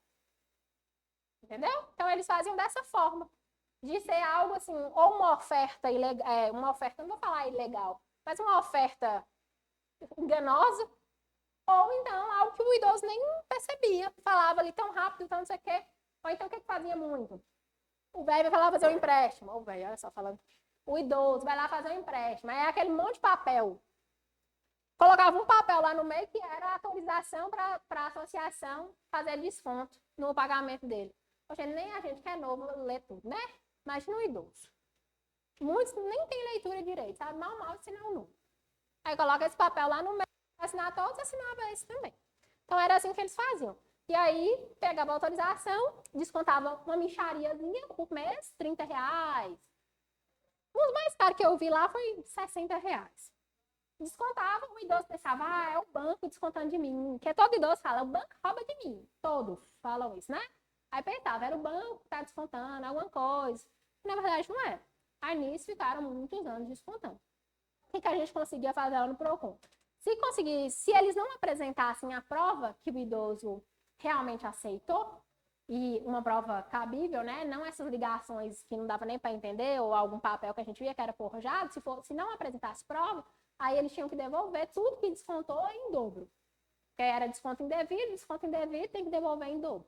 Entendeu? Então, eles faziam dessa forma, de ser algo assim, ou uma oferta ilegal, uma oferta, não vou falar ilegal, mas uma oferta enganosa, ou então algo que o idoso nem percebia, falava ali tão rápido, tão não sei o quê. Ou então o que fazia muito? O velho vai lá fazer um empréstimo, o velho, olha só falando, o idoso vai lá fazer um empréstimo, aí é aquele monte de papel. Colocava um papel lá no meio que era autorização para a associação fazer desconto no pagamento dele. Poxa, nem a gente que é novo lê tudo, né? Imagina um idoso. Muitos nem tem leitura direito, sabe? Mal assinar um número. Aí coloca esse papel lá no meio, assinar todos, assinava esse também. Então era assim que eles faziam. E aí pegava a autorização, descontava uma mixariazinha por mês, R$30. Os mais caros que eu vi lá foi R$60. Descontava, o idoso pensava, é o banco descontando de mim. Porque todo idoso fala, o banco rouba de mim. Todos falam isso, né? Aí pensava, era o banco que tá descontando alguma coisa. Na verdade, não era. Aí nisso ficaram muitos anos descontando. O que a gente conseguia fazer lá no PROCON? Se eles não apresentassem a prova que o idoso realmente aceitou, e uma prova cabível, né? Não essas ligações que não dava nem para entender, ou algum papel que a gente via que era forjado, se não apresentasse prova, aí eles tinham que devolver tudo que descontou em dobro. Porque era desconto indevido, tem que devolver em dobro.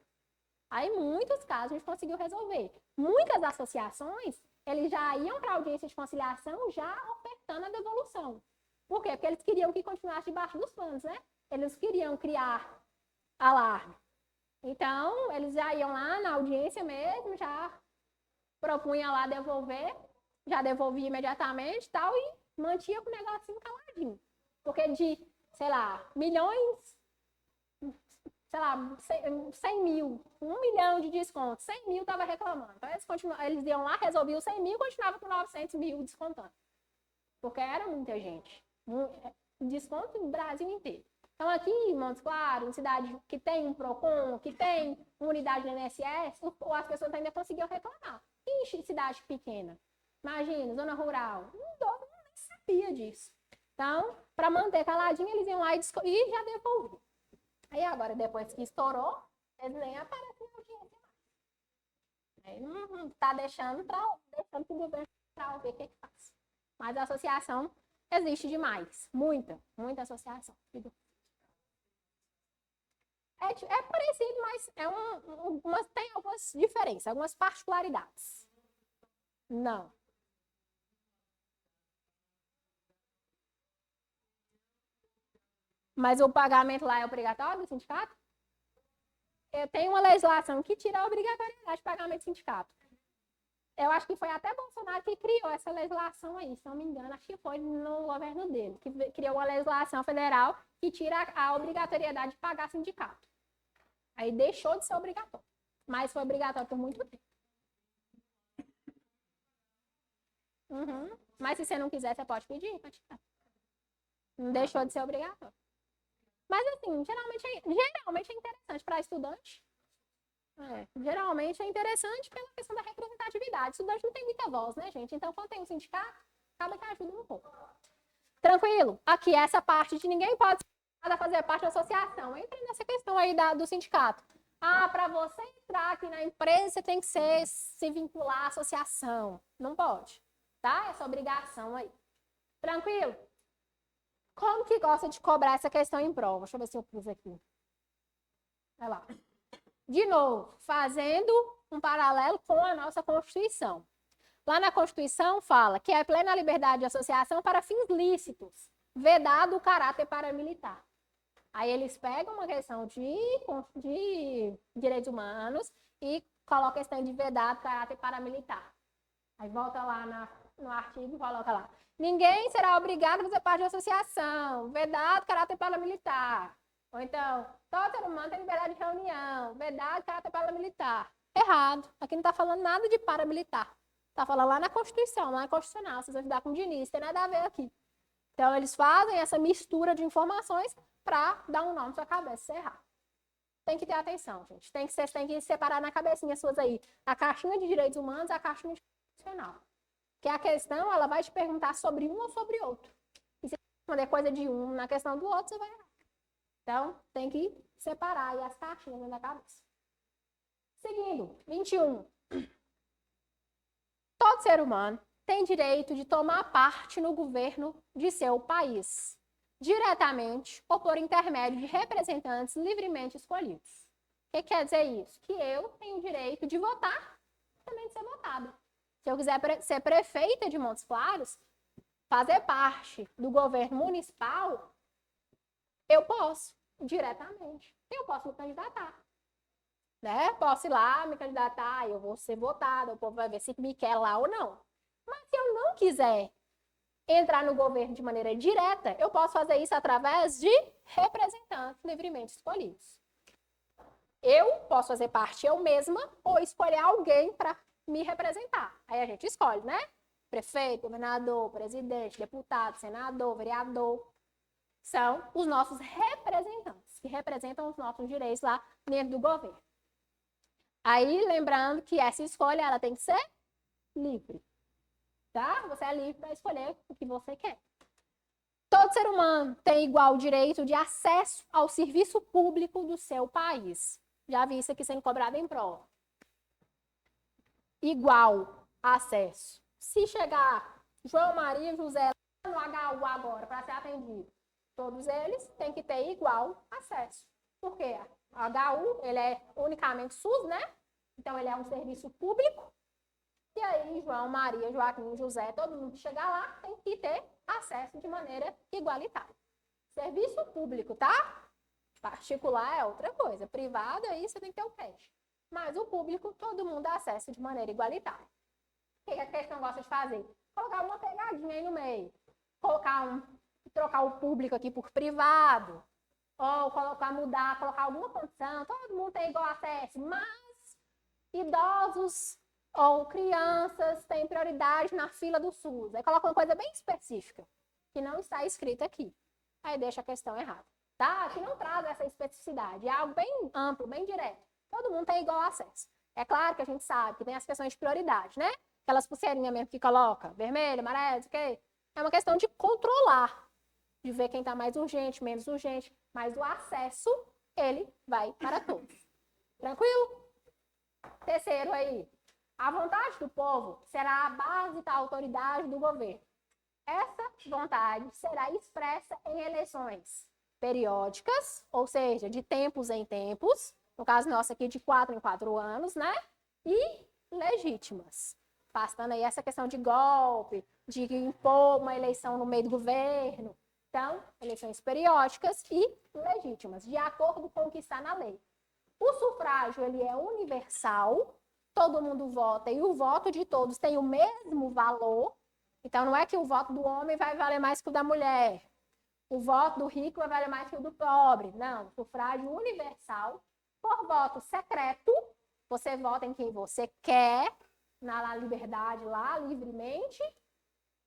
Aí, em muitos casos, a gente conseguiu resolver. Muitas associações, eles já iam para a audiência de conciliação já ofertando a devolução. Por quê? Porque eles queriam que continuasse debaixo dos panos, né? Eles queriam criar alarme. Então, eles já iam lá na audiência mesmo, já propunha lá devolver, já devolvia imediatamente e tal, e mantinha com o negocinho caladinho. Porque de, sei lá, milhões, sei lá, 100 mil, 1 milhão de desconto, 100 mil estava reclamando. Então, eles iam lá, resolviam 100 mil e continuavam com 900 mil descontando. Porque era muita gente. Desconto no Brasil inteiro. Então, aqui em Montes Claros, uma cidade que tem um PROCON, que tem uma unidade do INSS, as pessoas ainda conseguiam reclamar. E cidade pequena? Imagina, zona rural. Um idoso nem sabia disso. Então, para manter caladinho, eles iam lá e já devolviam. Aí agora, depois que estourou, eles nem aparecem na audiência mais. Aí não tá deixando pro governo para ver o que faz. Mas a associação existe demais. Muita associação. É parecido, mas tem algumas diferenças, algumas particularidades. Não. Mas o pagamento lá é obrigatório do sindicato? Eu tenho uma legislação que tira a obrigatoriedade de pagamento do sindicato. Eu acho que foi até Bolsonaro que criou essa legislação aí, se não me engano, acho que foi no governo dele, que criou uma legislação federal que tira a obrigatoriedade de pagar sindicato. Aí deixou de ser obrigatório, mas foi obrigatório por muito tempo. Uhum. Mas se você não quiser, você pode pedir para tirar. Não deixou de ser obrigatório. Mas assim, geralmente é interessante para estudante. Geralmente é interessante pela questão da representatividade. O estudante não tem muita voz, né, gente? Então, quando tem um sindicato, acaba que ajuda um pouco. Tranquilo? Aqui, essa parte de ninguém pode fazer parte da associação. Entra nessa questão aí do sindicato. Para você entrar aqui na empresa, você tem que se vincular à associação. Não pode, tá? Essa obrigação aí. Tranquilo? Como que gosta de cobrar essa questão em prova? Deixa eu ver se eu pus aqui. Vai lá. De novo, fazendo um paralelo com a nossa Constituição. Lá na Constituição fala que é plena liberdade de associação para fins lícitos, vedado o caráter paramilitar. Aí eles pegam uma questão de direitos humanos e colocam a questão de vedado o caráter paramilitar. Aí volta lá no artigo e coloca lá. Ninguém será obrigado a fazer parte de associação, vedado o caráter paramilitar. Ou então, todo ser humano tem liberdade de reunião, vedado caráter paramilitar. Errado. Aqui não está falando nada de paramilitar. Está falando lá na Constituição, lá na Constitucional. Vocês vão estudar com o Diniz, tem nada a ver aqui. Então, eles fazem essa mistura de informações para dar um nome na sua cabeça, isso é errado. Tem que ter atenção, gente. Vocês têm que separar na cabecinha suas aí a caixinha de direitos humanos e a caixinha de constitucional. Que a questão, ela vai te perguntar sobre um ou sobre outro. E se você responder coisa de um na questão do outro, você vai errar. Então, tem que separar aí as caixinhas na cabeça. Seguindo, 21. Todo ser humano tem direito de tomar parte no governo de seu país, diretamente ou por intermédio de representantes livremente escolhidos. O que quer dizer isso? Que eu tenho o direito de votar, também de ser votada. Se eu quiser ser prefeita de Montes Claros, fazer parte do governo municipal, eu posso, diretamente. Eu posso me candidatar. Né? Posso ir lá, me candidatar, eu vou ser votada, o povo vai ver se me quer lá ou não. Mas se eu não quiser entrar no governo de maneira direta, eu posso fazer isso através de representantes livremente escolhidos. Eu posso fazer parte eu mesma ou escolher alguém para me representar. Aí a gente escolhe, né? Prefeito, governador, presidente, deputado, senador, vereador. São os nossos representantes, que representam os nossos direitos lá dentro do governo. Aí, lembrando que essa escolha, ela tem que ser livre, tá? Você é livre para escolher o que você quer. Todo ser humano tem igual direito de acesso ao serviço público do seu país. Já vi isso aqui sendo cobrado em prova. Igual acesso. Se chegar João Maria José no HU agora para ser atendido, todos eles têm que ter igual acesso. Por quê? O HU, ele é unicamente SUS, né? Então, ele é um serviço público. E aí, João, Maria, Joaquim, José, todo mundo que chegar lá tem que ter acesso de maneira igualitária. Serviço público, tá? Particular é outra coisa. Privado, aí você tem que ter o cash. Mas o público, todo mundo dá acesso de maneira igualitária. O que a questão gosta de fazer? Colocar uma pegadinha aí no meio. Trocar o público aqui por privado. Ou colocar alguma condição. Todo mundo tem igual acesso, mas idosos ou crianças têm prioridade na fila do SUS. Aí coloca uma coisa bem específica, que não está escrita aqui. Aí deixa a questão errada. Tá? Que não traz essa especificidade. É algo bem amplo, bem direto. Todo mundo tem igual acesso. É claro que a gente sabe que tem as questões de prioridade, né? Aquelas pulseirinhas mesmo que coloca, vermelho, amarelo, ok? É uma questão de controlar, de ver quem está mais urgente, menos urgente, mas o acesso ele vai para todos. Tranquilo? Terceiro aí, a vontade do povo será a base da autoridade do governo. Essa vontade será expressa em eleições periódicas, ou seja, de tempos em tempos, no caso nosso aqui de 4 em 4 anos, né? E legítimas. Afastando aí essa questão de golpe, de impor uma eleição no meio do governo. Então, eleições periódicas e legítimas, de acordo com o que está na lei. O sufrágio, ele é universal, todo mundo vota e o voto de todos tem o mesmo valor. Então, não é que o voto do homem vai valer mais que o da mulher. O voto do rico vai valer mais que o do pobre. Não, sufrágio universal. Por voto secreto, você vota em quem você quer, na liberdade lá, livremente,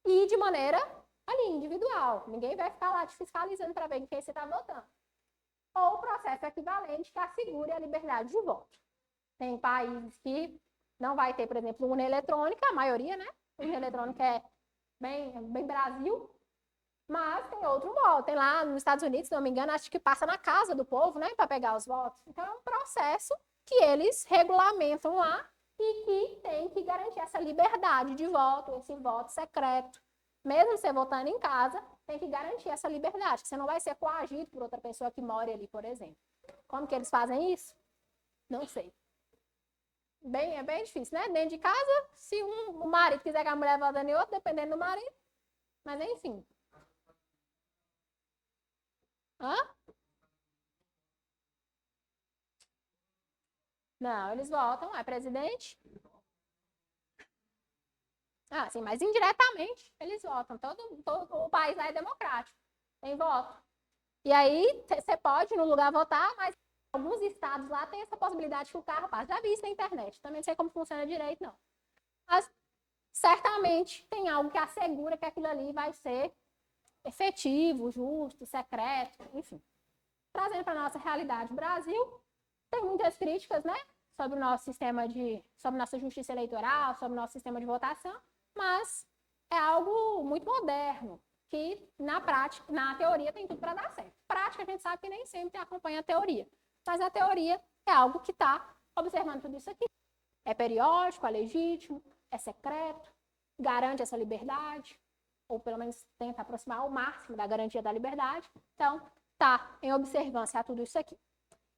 e de maneira ali, individual. Ninguém vai ficar lá te fiscalizando para ver em quem você está votando. Ou processo equivalente que assegure a liberdade de voto. Tem países que não vai ter, por exemplo, urna eletrônica, a maioria, né? Urna eletrônica é bem Brasil, mas tem outro modo. Tem lá nos Estados Unidos, se não me engano, acho que passa na casa do povo, né, para pegar os votos. Então, é um processo que eles regulamentam lá e que tem que garantir essa liberdade de voto, esse voto secreto. Mesmo você votando em casa, tem que garantir essa liberdade, que você não vai ser coagido por outra pessoa que mora ali, por exemplo. Como que eles fazem isso? Não sei. É bem difícil, né? Dentro de casa, se o marido quiser que a mulher vote em outro, dependendo do marido. Mas enfim. Hã? Não, eles votam, é presidente. Ah, sim, mas indiretamente eles votam. Todo o país lá é democrático. Tem voto. E aí, você pode, no lugar, votar, mas alguns estados lá tem essa possibilidade que o carro passa. Já vi isso na internet. Também não sei como funciona direito, não. Mas, certamente, tem algo que assegura que aquilo ali vai ser efetivo, justo, secreto, enfim. Trazendo para a nossa realidade Brasil, tem muitas críticas, né? Sobre o nosso sobre nossa justiça eleitoral, sobre o nosso sistema de votação, mas é algo muito moderno, que na prática, na teoria, tem tudo para dar certo. Prática, a gente sabe que nem sempre acompanha a teoria, mas a teoria é algo que está observando tudo isso aqui. É periódico, é legítimo, é secreto, garante essa liberdade, ou pelo menos tenta aproximar ao máximo da garantia da liberdade. Então, está em observância a tudo isso aqui.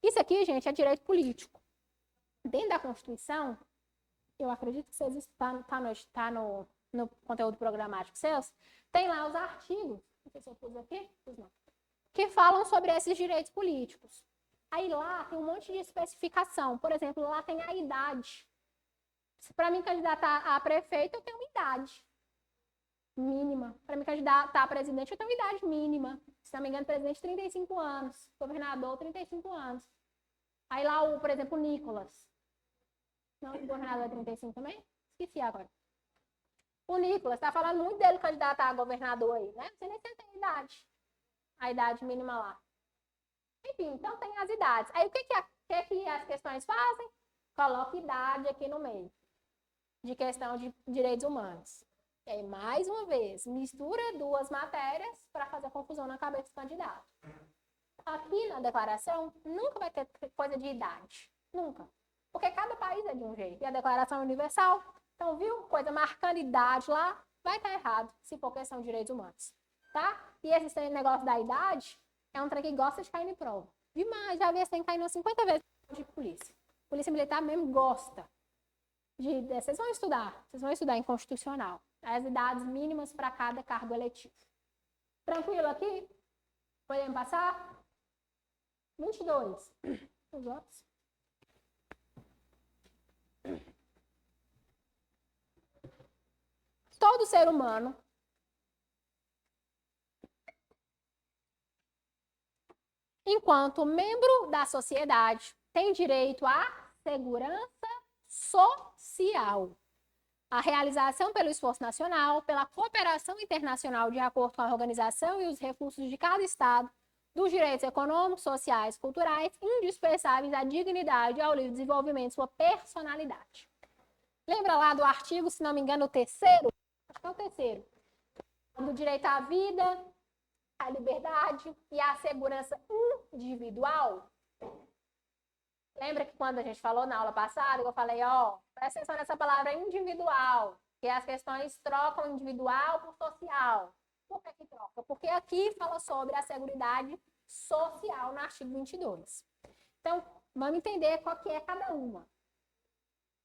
Isso aqui, gente, é direito político. Dentro da Constituição, eu acredito que vocês está no conteúdo programático seus, tem lá os artigos, não sei se eu pus aqui, não, que falam sobre esses direitos políticos. Aí lá tem um monte de especificação. Por exemplo, lá tem a idade. Para mim candidatar a prefeito, eu tenho uma idade mínima. Para me candidatar a presidente, eu tenho uma idade mínima. Se não me engano, presidente, 35 anos. Governador, 35 anos. Aí lá, por exemplo, o Nicolas. Não, o governador é 35 também? Esqueci agora. O Nicolas, tá falando muito dele candidatar a governador aí, né? Não sei nem se ele tem idade. A idade mínima lá. Enfim, então tem as idades. Aí o que as questões fazem? Coloca idade aqui no meio. De questão de direitos humanos. E aí, mais uma vez, mistura duas matérias para fazer confusão na cabeça do candidato. Aqui na declaração, nunca vai ter coisa de idade. Nunca. Porque cada país é de um jeito. E a declaração é universal. Então, viu? Coisa marcando idade lá, vai estar errado, se for questão de direitos humanos. Tá? E esse negócio da idade é um trem que gosta de cair em prova. Demais, já vi esse trem caindo 50 vezes de polícia. Polícia militar mesmo gosta. Vocês vão estudar em constitucional. As idades mínimas para cada cargo eletivo. Tranquilo aqui? Podemos passar? 22. Os outros. Todo ser humano enquanto membro da sociedade tem direito à segurança social, a realização pelo esforço nacional, pela cooperação internacional de acordo com a organização e os recursos de cada Estado, dos direitos econômicos, sociais, culturais, indispensáveis à dignidade e ao livre desenvolvimento de sua personalidade. Lembra lá do artigo, se não me engano, o terceiro? Acho que é o terceiro. Do direito à vida, à liberdade e à segurança individual. Lembra que quando a gente falou na aula passada, eu falei, ó, presta atenção nessa palavra individual, que as questões trocam individual por social. Por que que troca? Porque aqui fala sobre a seguridade social no artigo 22. Então, vamos entender qual que é cada uma.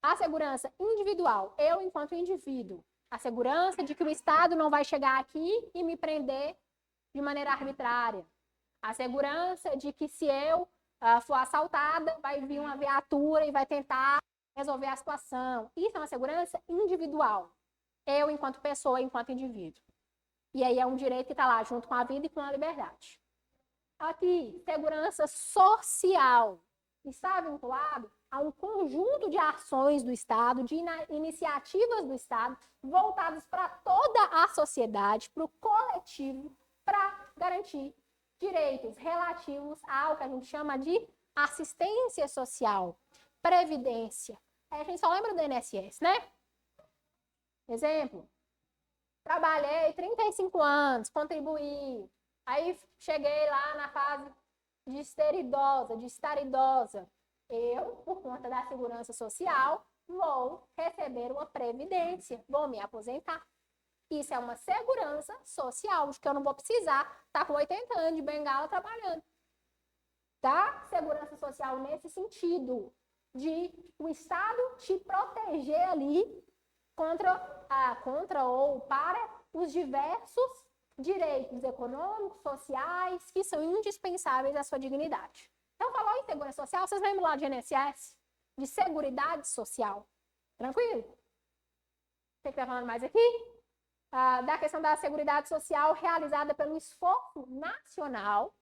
A segurança individual, eu enquanto indivíduo. A segurança de que o Estado não vai chegar aqui e me prender de maneira arbitrária. A segurança de que se eu for assaltada, vai vir uma viatura e vai tentar resolver a situação. Isso é uma segurança individual. Eu enquanto pessoa, enquanto indivíduo. E aí é um direito que está lá junto com a vida e com a liberdade. Aqui, segurança social. Está vinculado a um conjunto de ações do Estado, de iniciativas do Estado, voltadas para toda a sociedade, para o coletivo, para garantir direitos relativos ao que a gente chama de assistência social, previdência. Aí a gente só lembra do INSS, né? Exemplo, trabalhei 35 anos, contribuí, aí cheguei lá na fase de ser idosa, de estar idosa. Eu, por conta da segurança social, vou receber uma previdência, vou me aposentar. Isso é uma segurança social, de que eu não vou precisar estar com 80 anos de bengala trabalhando. Tá? Segurança social nesse sentido, de o Estado te proteger ali contra ou para os diversos direitos econômicos, sociais, que são indispensáveis à sua dignidade. Então, falou em segurança social, vocês lembram lá de INSS? De Seguridade Social. Tranquilo? Você que está falando mais aqui? Da questão da Seguridade Social realizada pelo esforço nacional